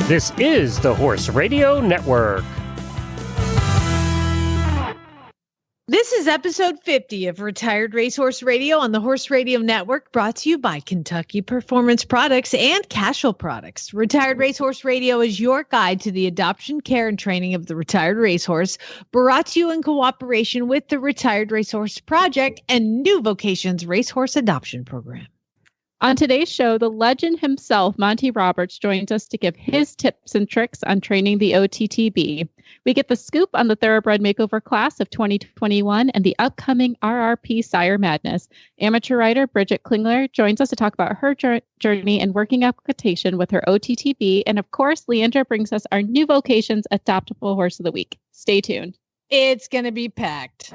This is the Horse Radio Network. This is episode 50 of Retired Racehorse Radio on the Horse Radio Network, brought to you by Kentucky Performance Products and Cashel Products. Retired Racehorse Radio is your guide to the adoption, care, and training of the retired racehorse, brought to you in cooperation with the Retired Racehorse Project and new Vocations Racehorse Adoption Program. On today's show, the legend himself, Monty Roberts, joins us to give his tips and tricks on training the OTTB. We get the scoop on the Thoroughbred Makeover Class of 2021 and the upcoming RRP Sire Madness. Amateur rider Bridgett Klingler joins us to talk about her journey in working equitation with her OTTB. And of course, Leandra brings us our new Vocations Adoptable Horse of the Week. Stay tuned. It's going to be packed.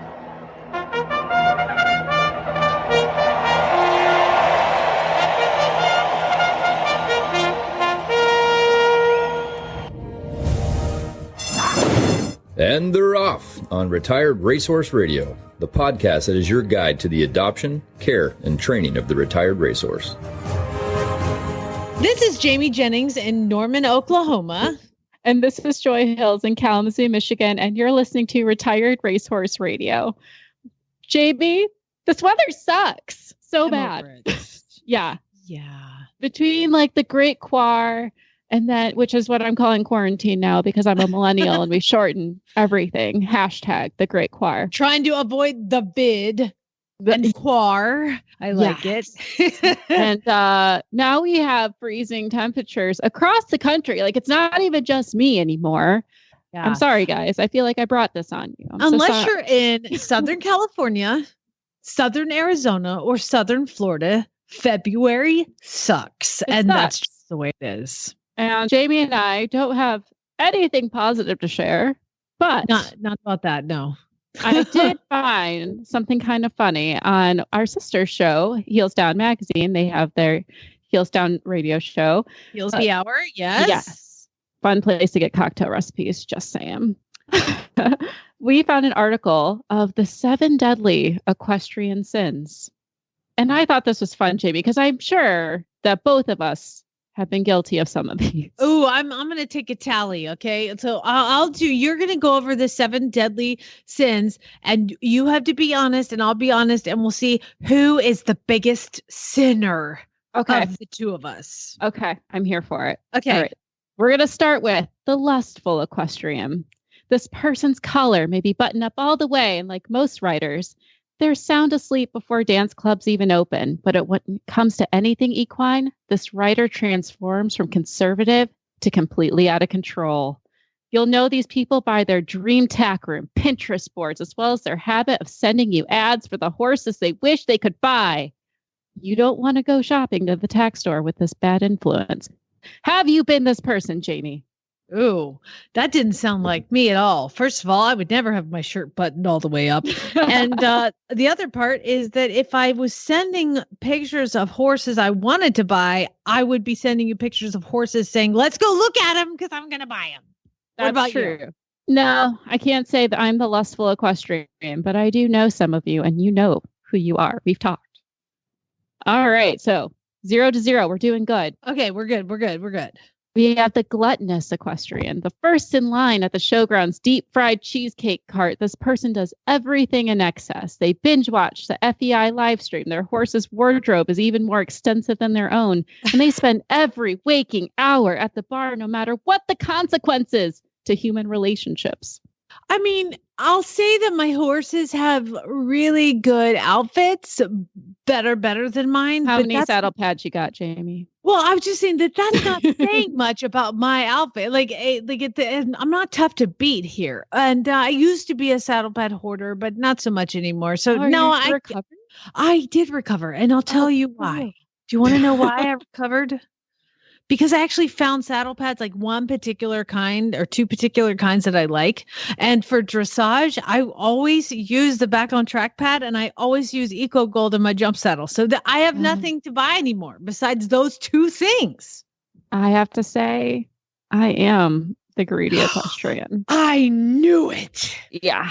And they're off on Retired Racehorse Radio, the podcast that is your guide to the adoption, care, and training of the retired racehorse. This is Jamie Jennings in Norman, Oklahoma. And this is Joy Hills in Kalamazoo, Michigan. And you're listening to Retired Racehorse Radio. Jamie, this weather sucks so bad. Yeah. Between like the Great Quar and then, which is what I'm calling quarantine now because I'm a millennial and we shorten everything. Hashtag the Great Quar. Trying to avoid the vid and quar. I like it. And now we have freezing temperatures across the country. Like, it's not even just me anymore. Yeah. I'm sorry, guys. I feel like I brought this on you. Unless you're in Southern California, Southern Arizona, or Southern Florida, February sucks. That's just the way it is. And Jamie and I don't have anything positive to share, but not about that. No, I did find something kind of funny on our sister show, Heels Down Magazine. They have their Heels Down radio show. Heels the Hour. Yes. Fun place to get cocktail recipes. Just saying. We found an article of the 7 deadly equestrian sins. And I thought this was fun, Jamie, because I'm sure that both of us have been guilty of some of these. Oh, I'm going to take a tally. Okay. So you're going to go over the 7 deadly sins and you have to be honest and I'll be honest and we'll see who is the biggest sinner of the two of us. Okay. I'm here for it. Okay. All right. We're going to start with the lustful equestrian. This person's collar may be buttoned up all the way. And like most riders, they're sound asleep before dance clubs even open. But when it comes to anything equine, this rider transforms from conservative to completely out of control. You'll know these people by their dream tack room, Pinterest boards, as well as their habit of sending you ads for the horses they wish they could buy. You don't want to go shopping to the tack store with this bad influence. Have you been this person, Jamie? Ooh, that didn't sound like me at all. First of all, I would never have my shirt buttoned all the way up. And the other part is that if I was sending pictures of horses I wanted to buy, I would be sending you pictures of horses saying, let's go look at them because I'm going to buy them. What about true. You? No, I can't say that I'm the lustful equestrian, but I do know some of you and you know who you are. We've talked. All right. So 0-0. We're doing good. Okay. We're good. We have the gluttonous equestrian, the first in line at the showground's deep fried cheesecake cart. This person does everything in excess. They binge watch the FEI live stream. Their horse's wardrobe is even more extensive than their own. And they spend every waking hour at the bar, no matter what the consequences to human relationships. I mean, I'll say that my horses have really good outfits that are better than mine. How many saddle pads you got, Jamie? Well, I was just saying that's not saying much about my outfit. I'm not tough to beat here. And I used to be a saddle pad hoarder, but not so much anymore. So I did recover. And I'll tell you why. Do you want to know why I recovered? Because I actually found saddle pads, like one particular kind or 2 particular kinds that I like. And for dressage, I always use the back on track pad and I always use Eco Gold in my jump saddle. So that I have nothing to buy anymore besides those 2 things. I have to say, I am the greedy equestrian. I knew it. Yeah.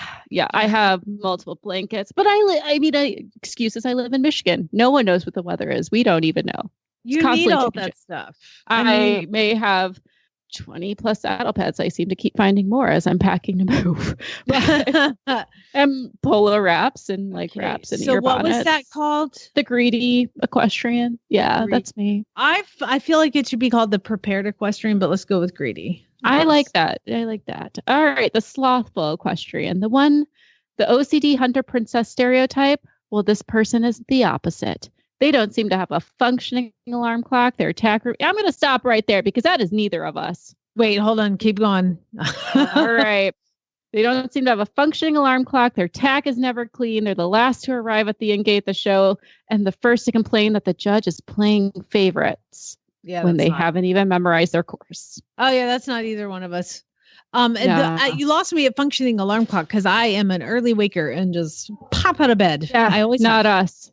I have multiple blankets, but excuses. I live in Michigan. No one knows what the weather is. We don't even know. You need all that stuff. I may have 20 plus saddle pads. I seem to keep finding more as I'm packing to move. And polo wraps and wraps and ear bonnets. So what was that called? The greedy equestrian. Yeah, that's me. I feel like it should be called the prepared equestrian, but let's go with greedy. I like that. All right. The slothful equestrian, the OCD hunter princess stereotype. Well, this person is the opposite. They don't seem to have a functioning alarm clock. Their attack route. I'm going to stop right there because that is neither of us. Wait, hold on. Keep going. All right. They don't seem to have a functioning alarm clock. Their tack is never clean. They're the last to arrive at the in-gate of the show and the first to complain that the judge is playing favorites when they haven't even memorized their course. Oh, yeah, that's not either one of us. You lost me at functioning alarm clock because I am an early waker and just pop out of bed. Yeah, not us.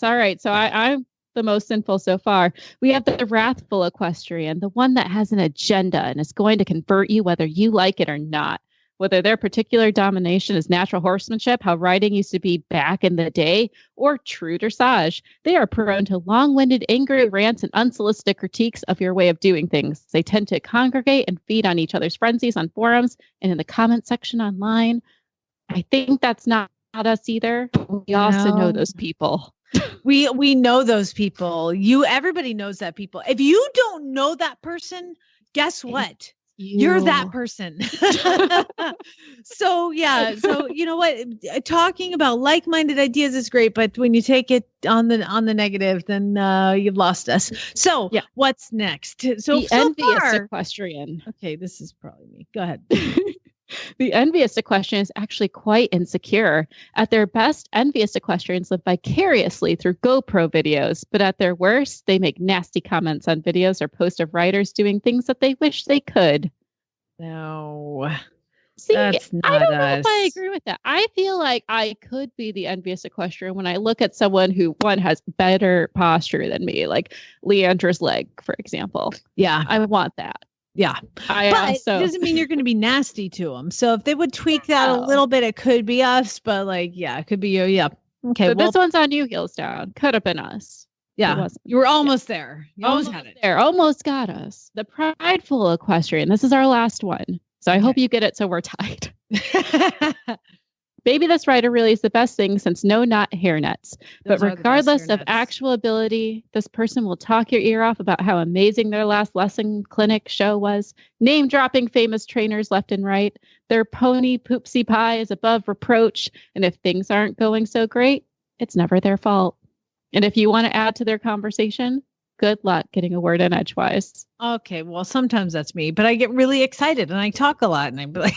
All right, so I'm the most sinful so far. We have the wrathful equestrian, the one that has an agenda and is going to convert you whether you like it or not. Whether their particular domination is natural horsemanship, how riding used to be back in the day, or true dressage, they are prone to long-winded, angry rants and unsolicited critiques of your way of doing things. They tend to congregate and feed on each other's frenzies on forums and in the comment section online. I think that's not us either. We also know those people. We know those people. Everybody knows that people. If you don't know that person, guess what? You're that person. So you know what? Talking about like-minded ideas is great, but when you take it on the negative, then you've lost us. So what's next? The envious equestrian. Okay, this is probably me. Go ahead. The envious equestrian is actually quite insecure. At their best, envious equestrians live vicariously through GoPro videos, but at their worst, they make nasty comments on videos or posts of riders doing things that they wish they could. No. See, that's not I don't know us. if I agree with that. I feel like I could be the envious equestrian when I look at someone who, one, has better posture than me, like Leandra's leg, for example. Yeah. I would want that. Yeah. But it doesn't mean you're going to be nasty to them. So if they would tweak that a little bit, it could be us, but it could be you. Yeah. Okay. So this one's on you, heels down. Could have been us. Yeah. You were almost there. You almost had it. Almost got us. The prideful equestrian. This is our last one. So I hope you get it. So we're tied. Maybe this rider really is the best thing since no not hairnets. But regardless of actual ability, this person will talk your ear off about how amazing their last lesson clinic show was, name dropping famous trainers left and right. Their pony poopsie pie is above reproach. And if things aren't going so great, it's never their fault. And if you want to add to their conversation, good luck getting a word in edgewise. Okay, well, sometimes that's me, but I get really excited and I talk a lot and I'm like,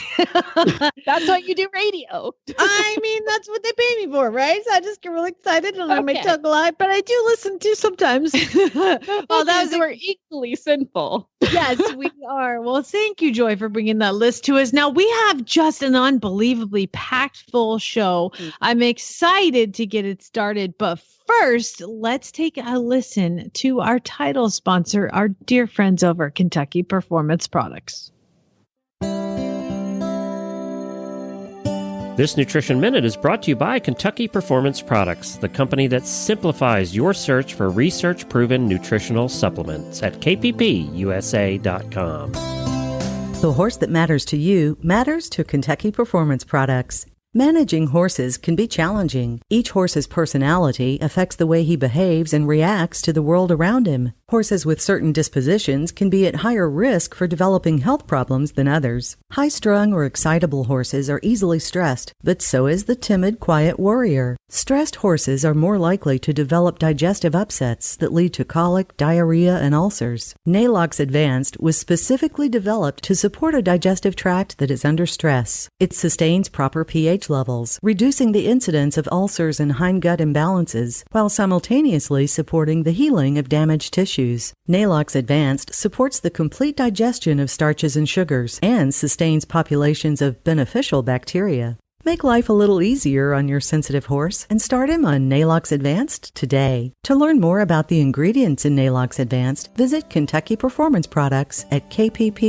that's why you do radio. I mean, that's what they pay me for, right? So I just get really excited and I might talk a lot, but I do listen to sometimes. We're equally sinful. Yes, we are. Well, thank you, Joy, for bringing that list to us. Now we have just an unbelievably packed full show. I'm excited to get it started, but first, let's take a listen to our title sponsor, our dear friends over at Kentucky Performance Products. This Nutrition Minute is brought to you by Kentucky Performance Products, the company that simplifies your search for research-proven nutritional supplements at kppusa.com. The horse that matters to you matters to Kentucky Performance Products. Managing horses can be challenging. Each horse's personality affects the way he behaves and reacts to the world around him. Horses with certain dispositions can be at higher risk for developing health problems than others. High-strung or excitable horses are easily stressed, but so is the timid, quiet warrior. Stressed horses are more likely to develop digestive upsets that lead to colic, diarrhea, and ulcers. Nalox Advanced was specifically developed to support a digestive tract that is under stress. It sustains proper pH levels, reducing the incidence of ulcers and hindgut imbalances, while simultaneously supporting the healing of damaged tissues. Nalox Advanced supports the complete digestion of starches and sugars and sustains populations of beneficial bacteria. Make life a little easier on your sensitive horse and start him on Nalox Advanced today. To learn more about the ingredients in Nalox Advanced, visit Kentucky Performance Products at kppusa.com.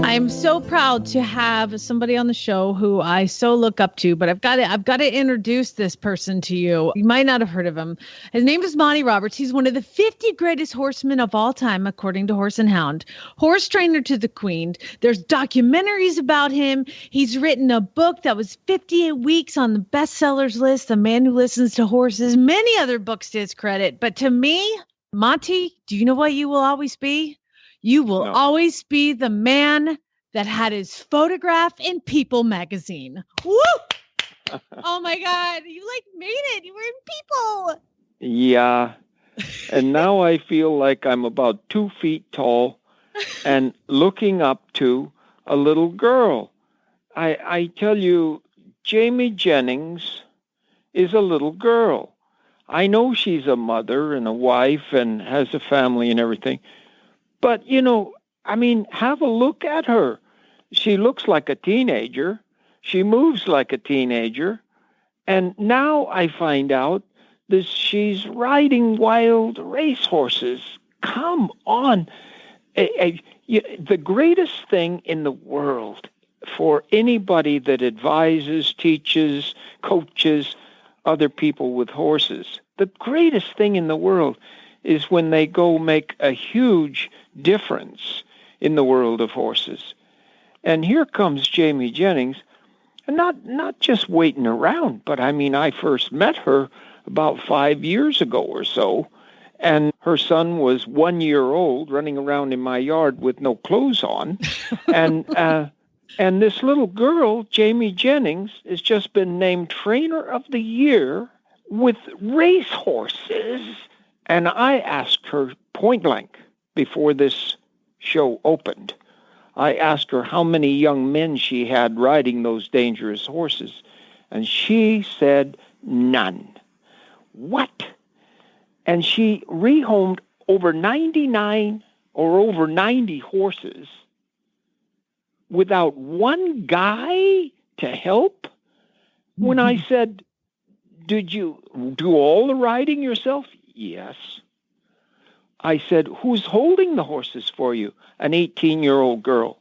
I I'm so proud to have somebody on the show who I so look up to, but I've got to introduce this person to you. You might not have heard of him. His name is Monty Roberts. He's one of the 50 greatest horsemen of all time, according to Horse and Hound. Horse trainer to the queen. There's documentaries about him. He's written a book that was 58 weeks on the bestsellers list, The Man Who Listens to Horses, many other books to his credit. But to me, Monty, do you know what you will always be? You will always be the man that had his photograph in People magazine. Woo! Oh my God. You made it. You were in People. Yeah. And now I feel like I'm about 2 feet tall and looking up to a little girl. I tell you, Jamie Jennings is a little girl. I know she's a mother and a wife and has a family and everything. But, have a look at her. She looks like a teenager. She moves like a teenager. And now I find out that she's riding wild racehorses. Come on. The greatest thing in the world for anybody that advises, teaches, coaches other people with horses, the greatest thing in the world is when they go make a huge difference in the world of horses. And here comes Jamie Jennings, and not just waiting around, but I first met her about 5 years ago or so, and her son was 1 year old running around in my yard with no clothes on. And this little girl, Jamie Jennings, has just been named Trainer of the Year with racehorses. And I asked her point blank before this show opened. I asked her how many young men she had riding those dangerous horses. And she said none. What? And she rehomed over 99 or over 90 horses without one guy to help. When I said, did you do all the riding yourself? Yes. I said, who's holding the horses for you? An 18-year-old girl.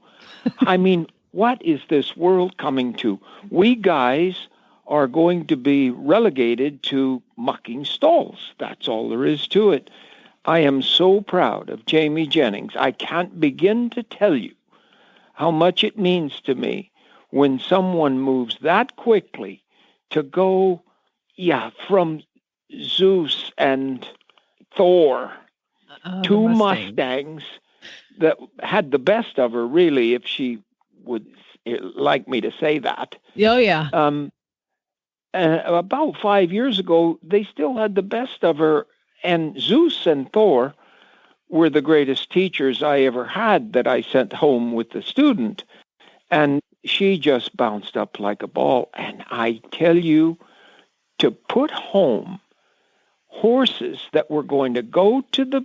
What is this world coming to? We guys are going to be relegated to mucking stalls. That's all there is to it. I am so proud of Jamie Jennings. I can't begin to tell you how much it means to me when someone moves that quickly to go, from Zeus and Thor, two Mustangs that had the best of her, really, if she would like me to say that. Oh, yeah. About 5 years ago, they still had the best of her, and Zeus and Thor were the greatest teachers I ever had that I sent home with the student. And she just bounced up like a ball. And I tell you, to put home horses that were going to go to the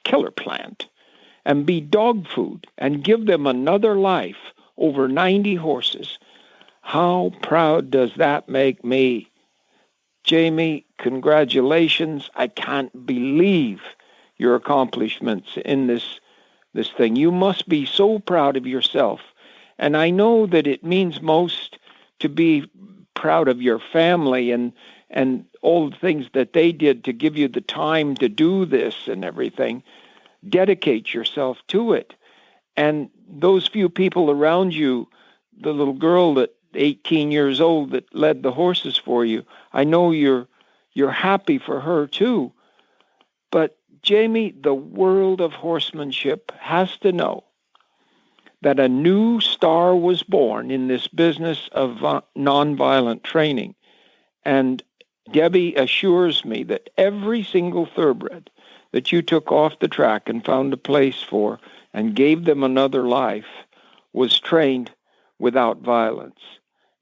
killer plant and be dog food and give them another life, over 90 horses. How proud does that make me? Jamie, congratulations. I can't believe your accomplishments in this thing. You must be so proud of yourself. And I know that it means most to be proud of your family and all the things that they did to give you the time to do this and everything. Dedicate yourself to it. And those few people around you, the little girl that 18 years old that led the horses for you, I know you're happy for her too. But Jamie, the world of horsemanship has to know that a new star was born in this business of nonviolent training. And Debbie assures me that every single thoroughbred that you took off the track and found a place for and gave them another life was trained without violence.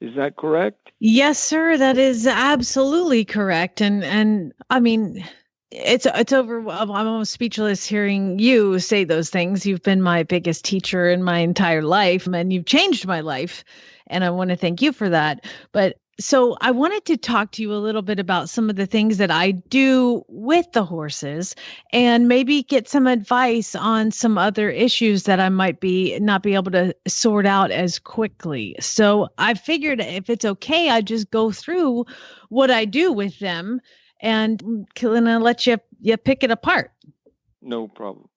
Is that correct? Yes, sir. That is absolutely correct. And I mean, it's over. I'm almost speechless hearing you say those things. You've been my biggest teacher in my entire life, and you've changed my life. And I want to thank you for that. But So I wanted to talk to you a little bit about some of the things that I do with the horses and maybe get some advice on some other issues that I might not be able to sort out as quickly. So I figured if it's okay, I just go through what I do with them and let you pick it apart. No problem.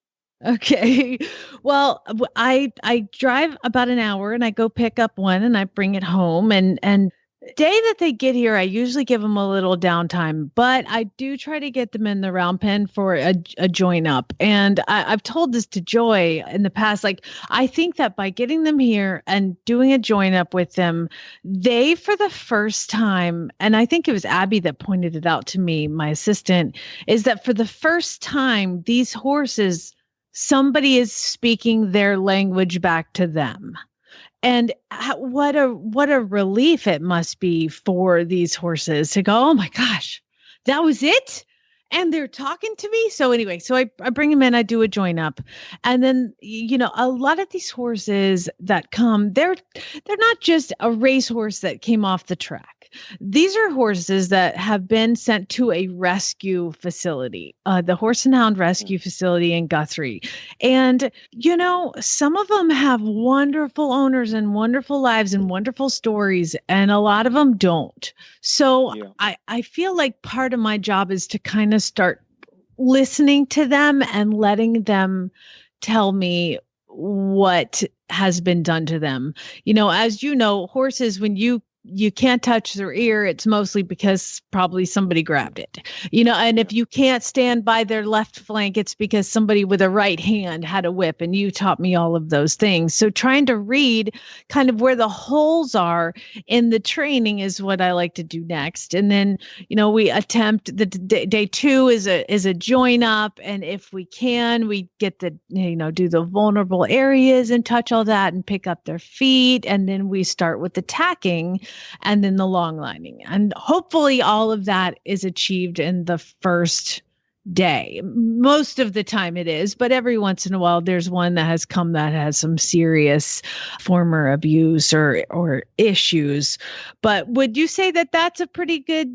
Okay. Well, I drive about an hour and I go pick up one and I bring it home and day that they get here, I usually give them a little downtime, but I do try to get them in the round pen for a join up. And I've told this to Joy in the past, like, I think that by getting them here and doing a join up with them, they, for the first time, and I think it was Abby that pointed it out to me, my assistant, is that for the first time, these horses, somebody is speaking their language back to them. And what a relief it must be for these horses to go, oh my gosh, that was it? And they're talking to me. So anyway, so I bring them in, I do a join up. And then, a lot of these horses that come, they're not just a racehorse that came off the track. These are horses that have been sent to a rescue facility, the Horse and Hound Rescue Facility in Guthrie. And, some of them have wonderful owners and wonderful lives and wonderful stories, and a lot of them don't. So yeah. I feel like part of my job is to kind of start listening to them and letting them tell me what has been done to them. As you know, horses, when you can't touch their ear, it's mostly because probably somebody grabbed it, and if you can't stand by their left flank, it's because somebody with a right hand had a whip, and you taught me all of those things. So trying to read kind of where the holes are in the training is what I like to do next. And then, we attempt the day 2 is a join up. And if we can, we get the, do the vulnerable areas and touch all that and pick up their feet. And then we start with the tacking and then the long lining. And hopefully all of that is achieved in the first day. Most of the time it is, but every once in a while there's one that has come that has some serious former abuse or issues. But would you say that that's a pretty good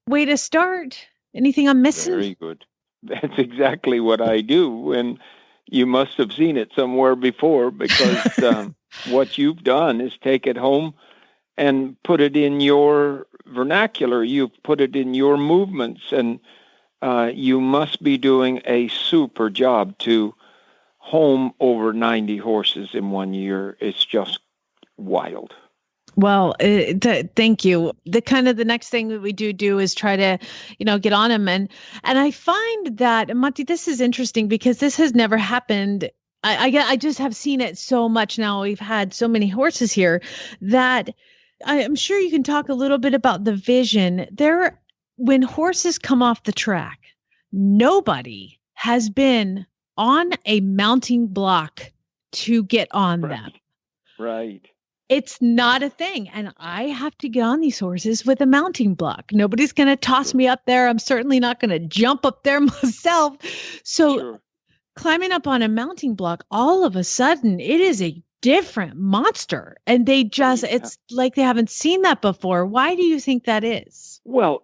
way to start? Anything I'm missing? Very good. That's exactly what I do. And you must have seen it somewhere before, because what you've done is take it home and put it in your vernacular. You've put it in your movements, and you must be doing a super job to home over 90 horses in 1 year. It's just wild. Well, thank you. The next thing that we do is try to, get on them. And I find that, Monty, this is interesting because this has never happened. I just have seen it so much now. We've had so many horses here that I'm sure you can talk a little bit about the vision there. When horses come off the track, nobody has been on a mounting block to get on them. Right. It's not a thing. And I have to get on these horses with a mounting block. Nobody's going to toss me up there. I'm certainly not going to jump up there myself. So climbing up on a mounting block, all of a sudden, it is a different monster. And it's like they haven't seen that before. Why do you think that is? Well,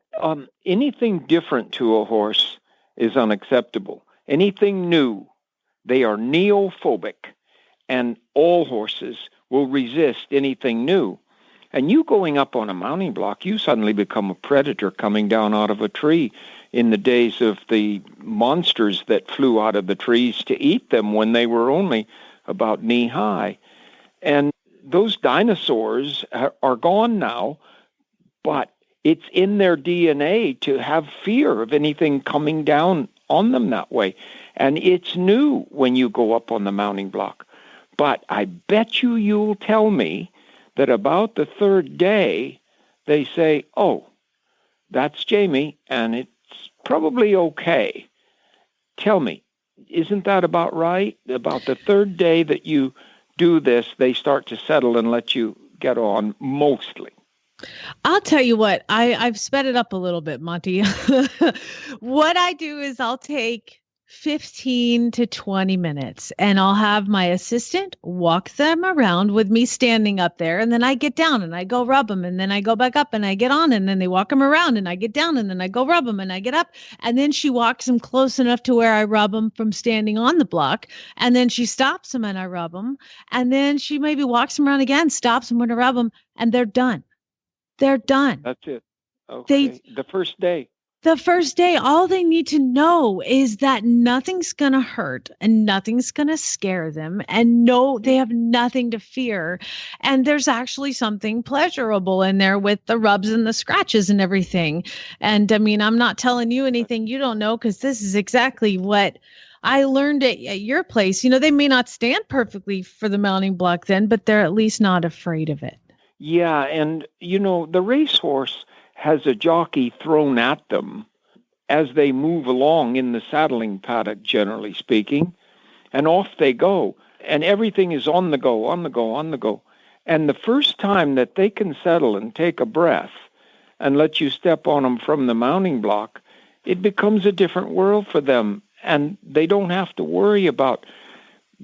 anything different to a horse is unacceptable. Anything new, they are neophobic, and all horses will resist anything new. And you going up on a mounting block, you suddenly become a predator coming down out of a tree. In the days of the monsters that flew out of the trees to eat them when they were only about knee high. And those dinosaurs are gone now, but it's in their DNA to have fear of anything coming down on them that way. And it's new when you go up on the mounting block. But I bet you'll tell me that about the third day, they say, oh, that's Jamie, and it's probably okay. Tell me, isn't that about right? About the third day that you do this, they start to settle and let you get on mostly. I'll tell you what, I've sped it up a little bit, Monty. What I do is I'll take 15 to 20 minutes, and I'll have my assistant walk them around with me standing up there. And then I get down and I go rub them. And then I go back up and I get on, and then they walk them around and I get down, and then I go rub them and I get up. And then she walks them close enough to where I rub them from standing on the block. And then she stops them and I rub them. And then she maybe walks them around again, stops them when I rub them, and they're done. They're done. That's it. Okay. The first day. The first day, all they need to know is that nothing's going to hurt and nothing's going to scare them. And no, they have nothing to fear. And there's actually something pleasurable in there with the rubs and the scratches and everything. And I mean, I'm not telling you anything you don't know, because this is exactly what I learned at your place. You know, they may not stand perfectly for the mounting block then, but they're at least not afraid of it. Yeah. And, you know, the racehorse has a jockey thrown at them as they move along in the saddling paddock, generally speaking, and off they go. And everything is on the go, on the go, on the go. And the first time that they can settle and take a breath and let you step on them from the mounting block, it becomes a different world for them. And they don't have to worry about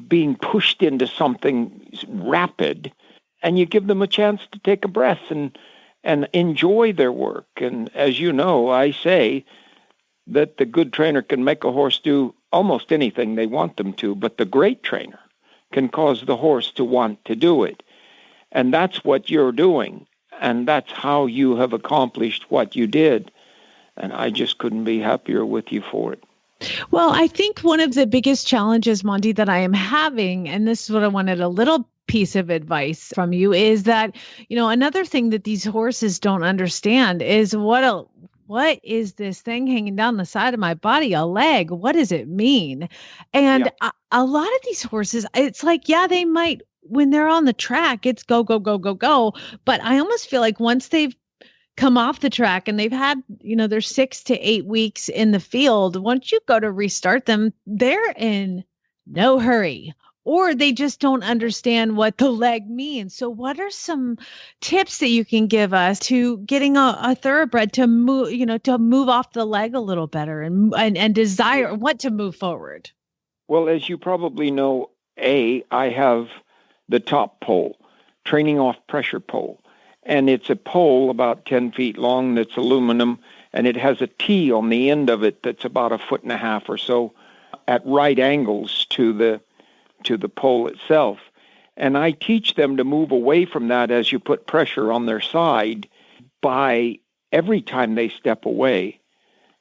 being pushed into something rapid. And you give them a chance to take a breath and enjoy their work. And as you know, I say that the good trainer can make a horse do almost anything they want them to, but the great trainer can cause the horse to want to do it. And that's what you're doing. And that's how you have accomplished what you did. And I just couldn't be happier with you for it. Well, I think one of the biggest challenges, Monty, that I am having, and this is what I wanted a little piece of advice from you, is that, you know, another thing that these horses don't understand is what is this thing hanging down the side of my body, a leg? What does it mean? And a lot of these horses, it's like, yeah, they might, when they're on the track, it's go, go, go, go, go. But I almost feel like once they've come off the track and they've had, you know, they're 6 to 8 weeks in the field, once you go to restart them, they're in no hurry, or they just don't understand what the leg means. So what are some tips that you can give us to getting a thoroughbred to move, you know, to move off the leg a little better and desire what to move forward? Well, as you probably know, I have the top pole, training off pressure pole. And it's a pole about 10 feet long that's aluminum, and it has a T on the end of it that's about 1.5 feet or so at right angles to the pole itself. And I teach them to move away from that as you put pressure on their side. By every time they step away,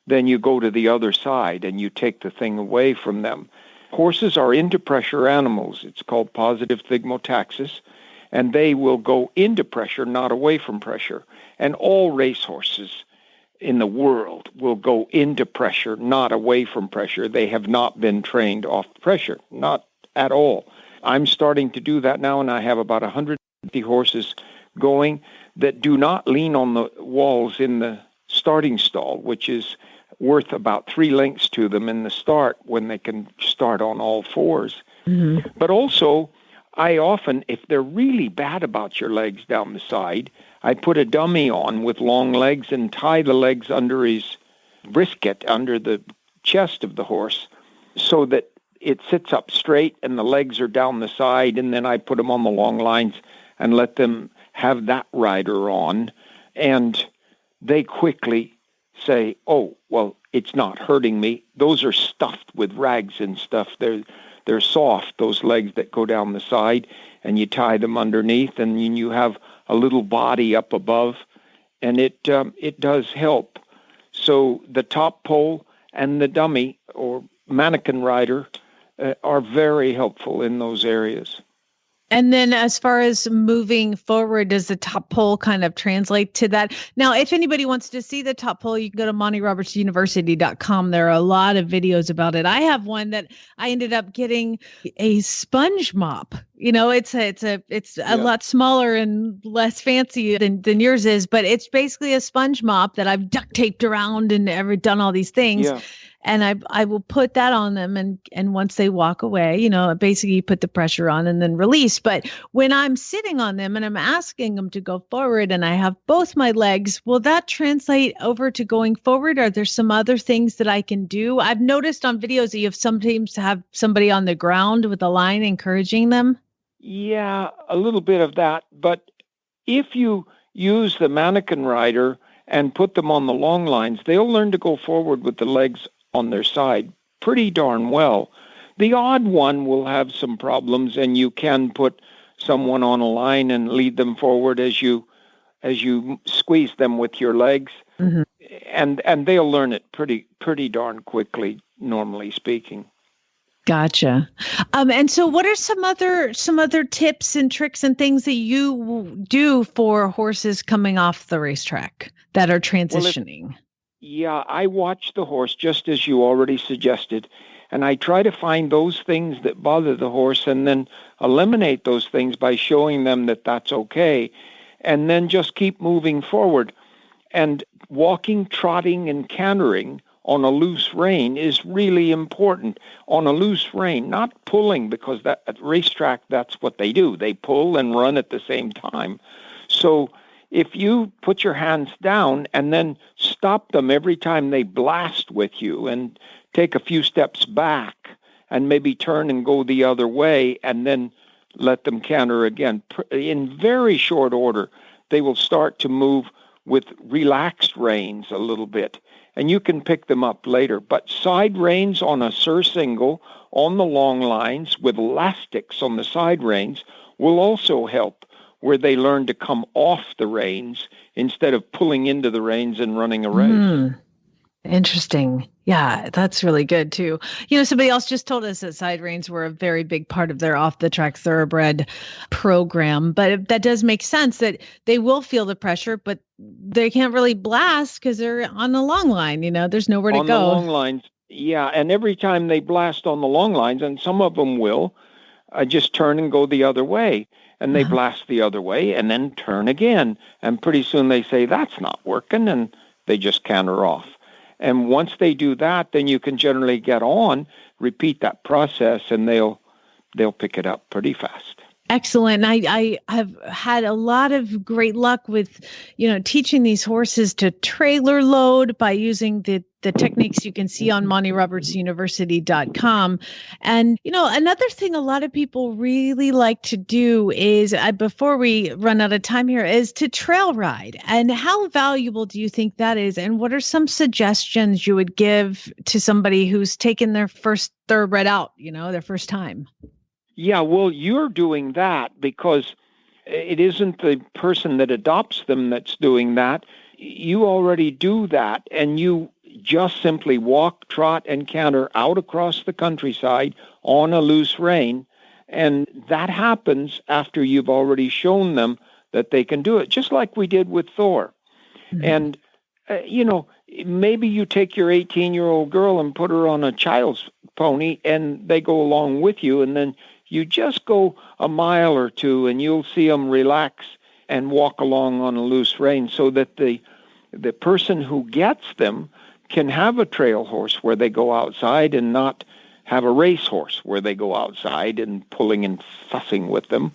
then you go to the other side and you take the thing away from them. Horses are into pressure animals. It's called positive thigmotaxis. And they will go into pressure, not away from pressure. And all racehorses in the world will go into pressure, not away from pressure. They have not been trained off pressure, not at all. I'm starting to do that now, and I have about 150 horses going that do not lean on the walls in the starting stall, which is worth about 3 lengths to them in the start when they can start on all fours. Mm-hmm. But also, I often, if they're really bad about your legs down the side, I put a dummy on with long legs and tie the legs under his brisket, under the chest of the horse, so that it sits up straight and the legs are down the side, and then I put them on the long lines and let them have that rider on, and they quickly say, oh, well, it's not hurting me. Those are stuffed with rags and stuff. They're soft, those legs that go down the side, and you tie them underneath, and you have a little body up above, and it does help. So the top pole and the dummy or mannequin rider are very helpful in those areas. And then as far as moving forward, does the top pole kind of translate to that? Now, if anybody wants to see the top pole, you can go to MontyRobertsUniversity.com. There are a lot of videos about it. I have one that I ended up getting a sponge mop. You know, it's a lot smaller and less fancy than yours is, but it's basically a sponge mop that I've duct taped around and ever done all these things. Yeah. And I will put that on them. And once they walk away, basically you put the pressure on and then release. But when I'm sitting on them and I'm asking them to go forward and I have both my legs, will that translate over to going forward? Are there some other things that I can do? I've noticed on videos that you have sometimes have somebody on the ground with a line encouraging them. Yeah, a little bit of that. But if you use the mannequin rider and put them on the long lines, they'll learn to go forward with the legs on their side pretty darn well. The odd one will have some problems, and you can put someone on a line and lead them forward as you squeeze them with your legs, and they'll learn it pretty darn quickly, normally speaking. Gotcha. And so what are some other tips and tricks and things that you do for horses coming off the racetrack that are transitioning? Yeah, I watch the horse just as you already suggested, and I try to find those things that bother the horse and then eliminate those things by showing them that that's okay, and then just keep moving forward. And walking, trotting, and cantering on a loose rein is really important. On a loose rein, not pulling, because that at racetrack, that's what they do. They pull and run at the same time. So if you put your hands down and then stop them every time they blast with you and take a few steps back and maybe turn and go the other way and then let them canter again, in very short order, they will start to move with relaxed reins a little bit. And you can pick them up later. But side reins on a surcingle on the long lines with elastics on the side reins will also help, where they learn to come off the reins instead of pulling into the reins and running a race. Interesting. Yeah, that's really good too. Somebody else just told us that side reins were a very big part of their off-the-track thoroughbred program. But that does make sense that they will feel the pressure, but they can't really blast because they're on the long line. There's nowhere to go. On the long lines, yeah. And every time they blast on the long lines, and some of them will, just turn and go the other way. And they blast the other way and then turn again. And pretty soon they say, that's not working, and they just canter off. And once they do that, then you can generally get on, repeat that process, and they'll pick it up pretty fast. Excellent. I have had a lot of great luck with, teaching these horses to trailer load by using the techniques you can see on MontyRobertsUniversity.com. And, another thing a lot of people really like to do is, before we run out of time here, is to trail ride. And how valuable do you think that is? And what are some suggestions you would give to somebody who's taken their first thoroughbred out, their first time? Yeah, well, you're doing that because it isn't the person that adopts them that's doing that. You already do that, and you just simply walk, trot, and canter out across the countryside on a loose rein, and that happens after you've already shown them that they can do it, just like we did with Thor. And, maybe you take your 18-year-old girl and put her on a child's pony, and they go along with you, and then you just go a mile or two and you'll see them relax and walk along on a loose rein so that the person who gets them can have a trail horse where they go outside and not have a racehorse where they go outside and pulling and fussing with them.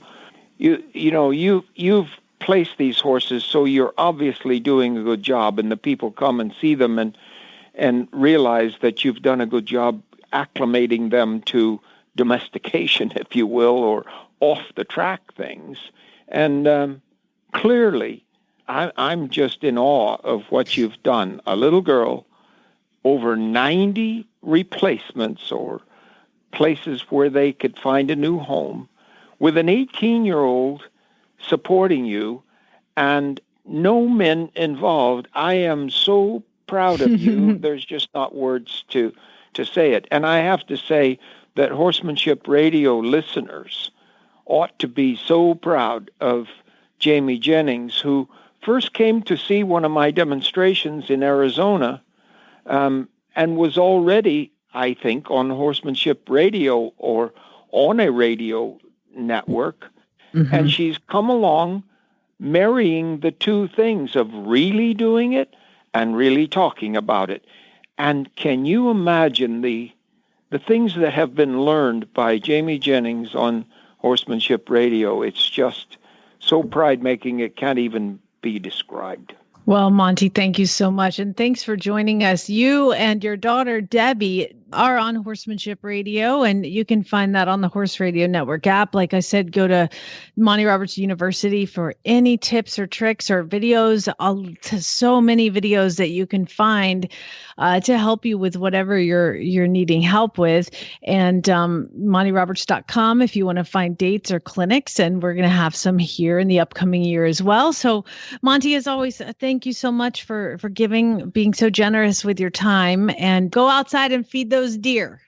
You've placed these horses, so you're obviously doing a good job, and the people come and see them and realize that you've done a good job acclimating them to domestication, if you will, or off-the-track things. And clearly, I'm just in awe of what you've done. A little girl, over 90 replacements or places where they could find a new home, with an 18-year-old supporting you, and no men involved. I am so proud of you. There's just not words to say it. And I have to say that Horsemanship Radio listeners ought to be so proud of Jamie Jennings, who first came to see one of my demonstrations in Arizona, and was already, I think, on Horsemanship Radio or on a radio network. And she's come along marrying the two things of really doing it and really talking about it. And can you imagine the things that have been learned by Jamie Jennings on Horsemanship Radio? It's just so pride-making it can't even be described. Well, Monty, thank you so much. And thanks for joining us. You and your daughter, Debbie, are on Horsemanship Radio, and you can find that on the Horse Radio Network app. Like I said, go to Monty Roberts University for any tips or tricks or videos. So many videos that you can find to help you with whatever you're needing help with. And MontyRoberts.com if you want to find dates or clinics. And we're going to have some here in the upcoming year as well. So, Monty, as always, thank you so much for being so generous with your time, and go outside and feed those deer.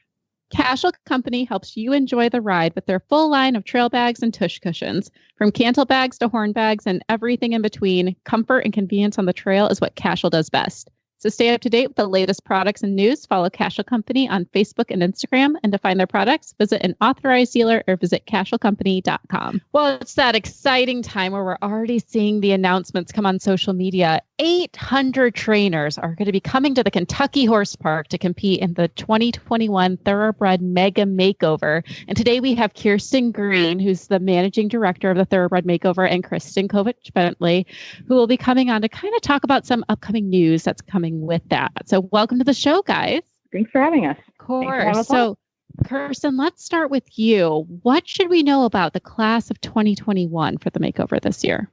Cashel Company helps you enjoy the ride with their full line of trail bags and tush cushions. From cantle bags to horn bags and everything in between, comfort and convenience on the trail is what Cashel does best. So stay up to date with the latest products and news. Follow Cashel Company on Facebook and Instagram. And to find their products, visit an authorized dealer or visit cashelcompany.com. Well, it's that exciting time where we're already seeing the announcements come on social media. 800 trainers are going to be coming to the Kentucky Horse Park to compete in the 2021 Thoroughbred Mega Makeover. And today we have Kirsten Green, who's the managing director of the Thoroughbred Makeover, and Kristen Kovich-Bentley, who will be coming on to kind of talk about some upcoming news that's coming with that. So welcome to the show, guys. Thanks for having us. Of course. So Kirsten, let's start with you. What should we know about the class of 2021 for the makeover this year?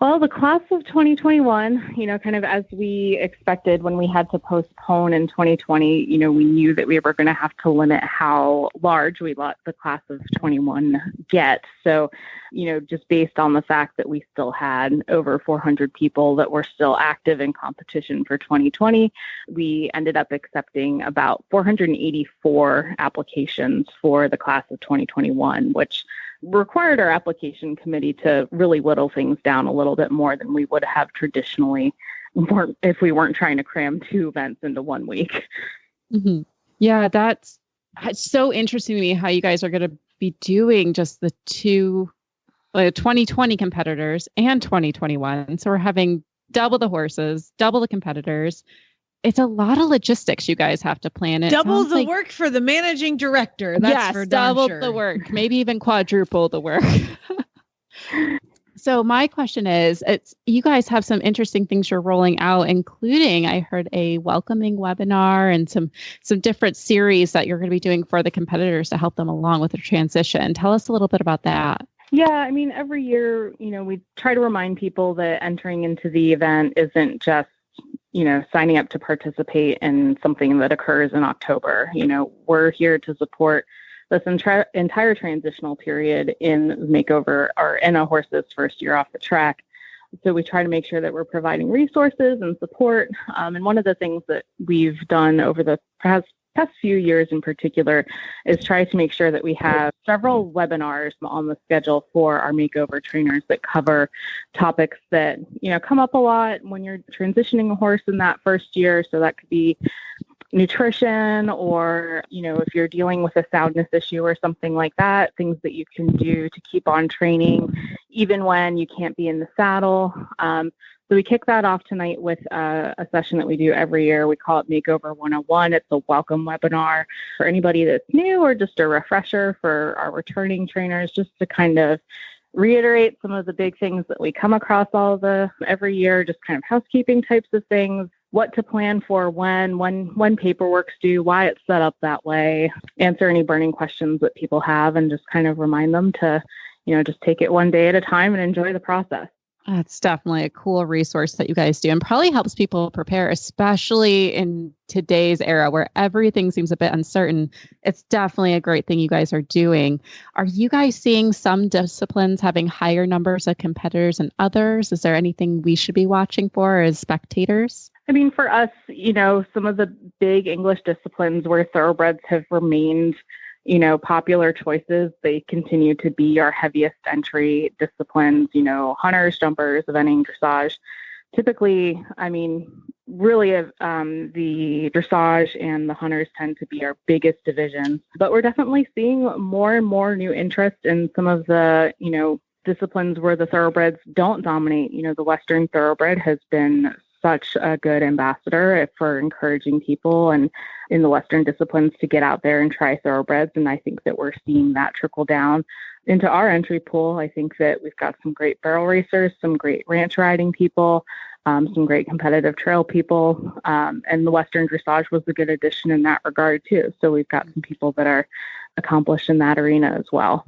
Well, the class of 2021, kind of as we expected when we had to postpone in 2020, we knew that we were going to have to limit how large we let the class of 21 get. So, just based on the fact that we still had over 400 people that were still active in competition for 2020, we ended up accepting about 484 applications for the class of 2021, which required our application committee to really whittle things down a little bit more than we would have traditionally if we weren't trying to cram 2 events into 1 week. Mm-hmm. Yeah, it's so interesting to me how you guys are going to be doing just the 2020 competitors and 2021. So we're having double the horses, double the competitors. It's a lot of logistics you guys have to plan. Double the work for the managing director. That's for darn double sure. the work, maybe even quadruple the work. So my question is, you guys have some interesting things you're rolling out, including I heard a welcoming webinar and some different series that you're going to be doing for the competitors to help them along with the transition. Tell us a little bit about that. Yeah, every year, we try to remind people that entering into the event isn't just signing up to participate in something that occurs in October. We're here to support this entire transitional period in makeover or in a horse's first year off the track. So we try to make sure that we're providing resources and support. And one of the things that we've done over the past few years in particular is try to make sure that we have several webinars on the schedule for our makeover trainers that cover topics that, come up a lot when you're transitioning a horse in that first year. So that could be nutrition or, if you're dealing with a soundness issue or something like that, things that you can do to keep on training even when you can't be in the saddle. So we kick that off tonight with a session that we do every year. We call it Makeover 101. It's a welcome webinar for anybody that's new or just a refresher for our returning trainers, just to kind of reiterate some of the big things that we come across every year, just kind of housekeeping types of things, what to plan for when paperwork's due, why it's set up that way, answer any burning questions that people have, and just kind of remind them to, just take it one day at a time and enjoy the process. That's definitely a cool resource that you guys do, and probably helps people prepare, especially in today's era where everything seems a bit uncertain. It's definitely a great thing you guys are doing. Are you guys seeing some disciplines having higher numbers of competitors than others? Is there anything we should be watching for as spectators? For us, some of the big English disciplines where thoroughbreds have remained popular choices, they continue to be our heaviest entry disciplines, hunters, jumpers, eventing, dressage. Typically, really, the dressage and the hunters tend to be our biggest divisions, but we're definitely seeing more and more new interest in some of the, disciplines where the thoroughbreds don't dominate. The Western thoroughbred has been such a good ambassador for encouraging people and in the Western disciplines to get out there and try thoroughbreds. And I think that we're seeing that trickle down into our entry pool. I think that we've got some great barrel racers, some great ranch riding people, some great competitive trail people. And the Western dressage was a good addition in that regard too. So we've got some people that are accomplished in that arena as well.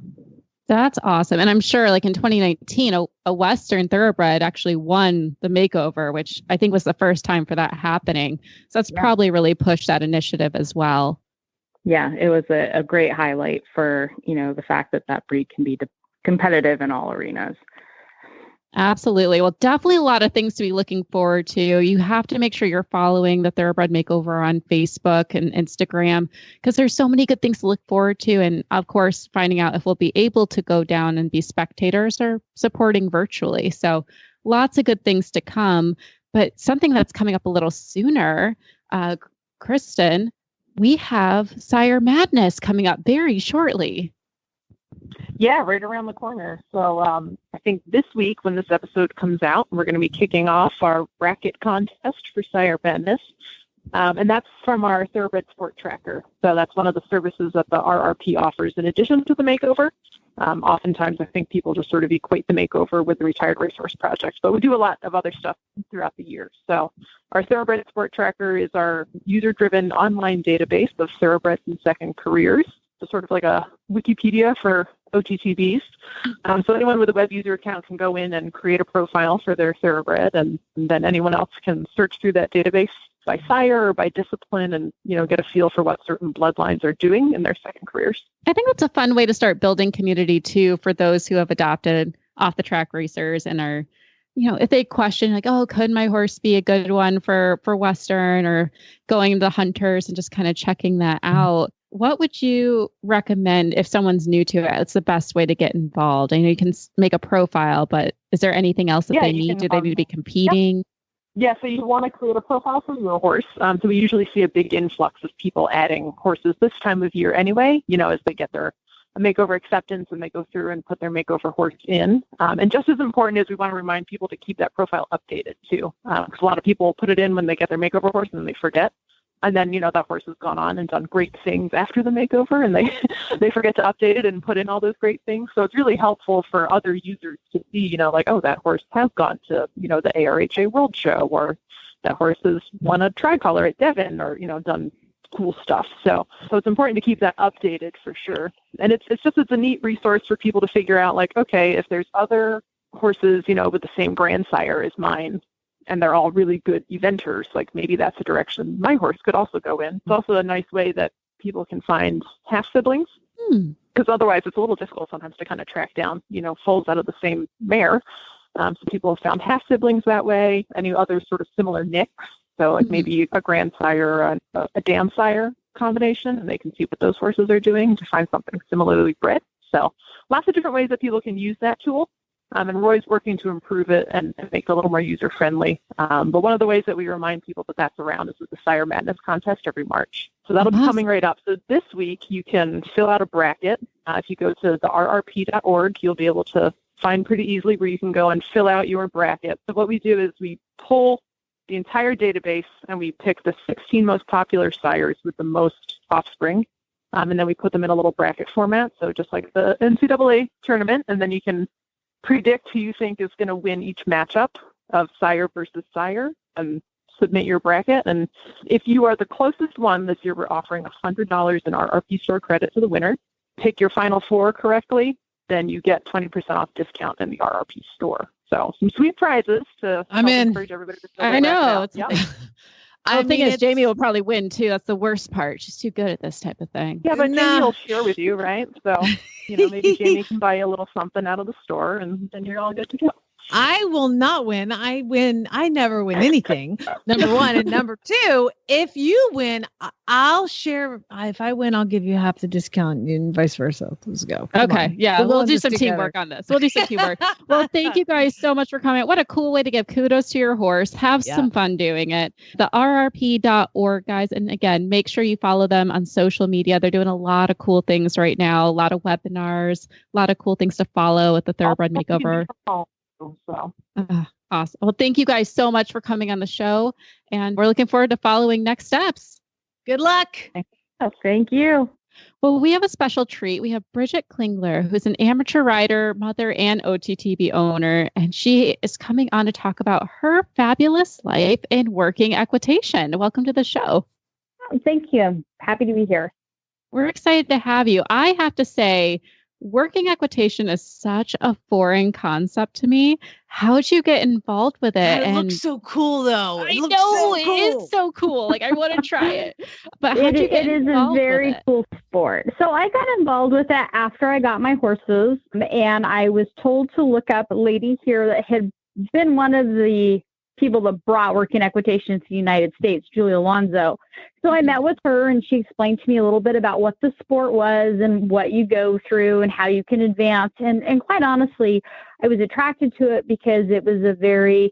That's awesome. And I'm sure like in 2019, a Western thoroughbred actually won the makeover, which I think was the first time for that happening. So that's probably really pushed that initiative as well. Yeah, it was a great highlight for, the fact that that breed can be competitive in all arenas. Absolutely. Well, definitely a lot of things to be looking forward to. You have to make sure you're following the Thoroughbred Makeover on Facebook and Instagram, because there's so many good things to look forward to. And of course, finding out if we'll be able to go down and be spectators or supporting virtually. So lots of good things to come. But something that's coming up a little sooner, Kristen, we have Sire Madness coming up very shortly. Yeah, right around the corner. So I think this week when this episode comes out, we're going to be kicking off our bracket contest for Sire Madness. And that's from our Thoroughbred Sport Tracker. So that's one of the services that the RRP offers in addition to the makeover. Oftentimes, I think people just sort of equate the makeover with the Retired Racehorse Project, but we do a lot of other stuff throughout the year. So our Thoroughbred Sport Tracker is our user-driven online database of thoroughbreds and second careers. So sort of like a Wikipedia for OTTBs. So anyone with a web user account can go in and create a profile for their thoroughbred, and then anyone else can search through that database by sire or by discipline and, get a feel for what certain bloodlines are doing in their second careers. I think that's a fun way to start building community too, for those who have adopted off the track racers and are, if they question like, oh, could my horse be a good one for Western, or going to the hunters and just kind of checking that out. What would you recommend if someone's new to it? It's the best way to get involved. I know you can make a profile, but is there anything else that they need? Do they need to be competing? Yeah, so you want to create a profile for your horse. So we usually see a big influx of people adding horses this time of year anyway, as they get their makeover acceptance and they go through and put their makeover horse in. And just as important is we want to remind people to keep that profile updated too. Because a lot of people put it in when they get their makeover horse and then they forget. And then, that horse has gone on and done great things after the makeover, and they forget to update it and put in all those great things. So it's really helpful for other users to see, like, oh, that horse has gone to, the ARHA World Show, or that horse has won a tricolor at Devon, or, done cool stuff. So it's important to keep that updated for sure. And it's a neat resource for people to figure out, like, okay, if there's other horses, with the same grand sire as mine, and they're all really good eventers, like maybe that's a direction my horse could also go in. It's also a nice way that people can find half siblings, because otherwise it's a little difficult sometimes to kind of track down, foals out of the same mare. So people have found half siblings that way. Any other sort of similar nicks, so like maybe a grand sire or a dam sire combination, and they can see what those horses are doing to find something similarly bred. So lots of different ways that people can use that tool. And Roy's working to improve it and make it a little more user-friendly. But one of the ways that we remind people that that's around is with the Sire Madness contest every March. So that'll be coming right up. So this week, you can fill out a bracket. If you go to the rrp.org, you'll be able to find pretty easily where you can go and fill out your bracket. So what we do is we pull the entire database, and we pick the 16 most popular sires with the most offspring. And then we put them in a little bracket format, so just like the NCAA tournament. And then you can predict who you think is going to win each matchup of sire versus sire and submit your bracket. And if you are the closest one this year, we're offering $100 in RRP store credit to the winner. Pick your final four correctly, then you get 20% off discount in the RRP store. So some sweet prizes to encourage everybody to I know. Yep. The thing is, Jamie will probably win too. That's the worst part. She's too good at this type of thing. Yeah, but Jamie will share with you, right? So, maybe Jamie can buy you a little something out of the store, and then you're all good to go. I will not win. I never win anything. Number one. And number two, if you win, I'll share. If I win, I'll give you half the discount and vice versa. Let's go. Okay. Yeah. We'll do some teamwork on this. We'll do some teamwork. Well, thank you guys so much for coming. What a cool way to give kudos to your horse. Have some fun doing it. The rrp.org, guys. And again, make sure you follow them on social media. They're doing a lot of cool things right now. A lot of webinars, a lot of cool things to follow with the Thoroughbred Makeover. So Awesome. Well, thank you guys so much for coming on the show. And we're looking forward to following next steps. Good luck. Oh, thank you. Well, we have a special treat. We have Bridgett Klingler, who's an amateur rider, mother, and OTTB owner. And she is coming on to talk about her fabulous life in working equitation. Welcome to the show. Thank you. I'm happy to be here. We're excited to have you. I have to say, working equitation is such a foreign concept to me. How'd you get involved with it? It looks so cool, though. I know it is so cool. Like, I want to try it. But how'd you get involved? It is a very cool sport. So I got involved with it after I got my horses, and I was told to look up a lady here that had been one of the people that brought working equitation to the United States, Julia Alonso. So I met with her, and she explained to me a little bit about what the sport was and what you go through and how you can advance. And quite honestly, I was attracted to it because it was a very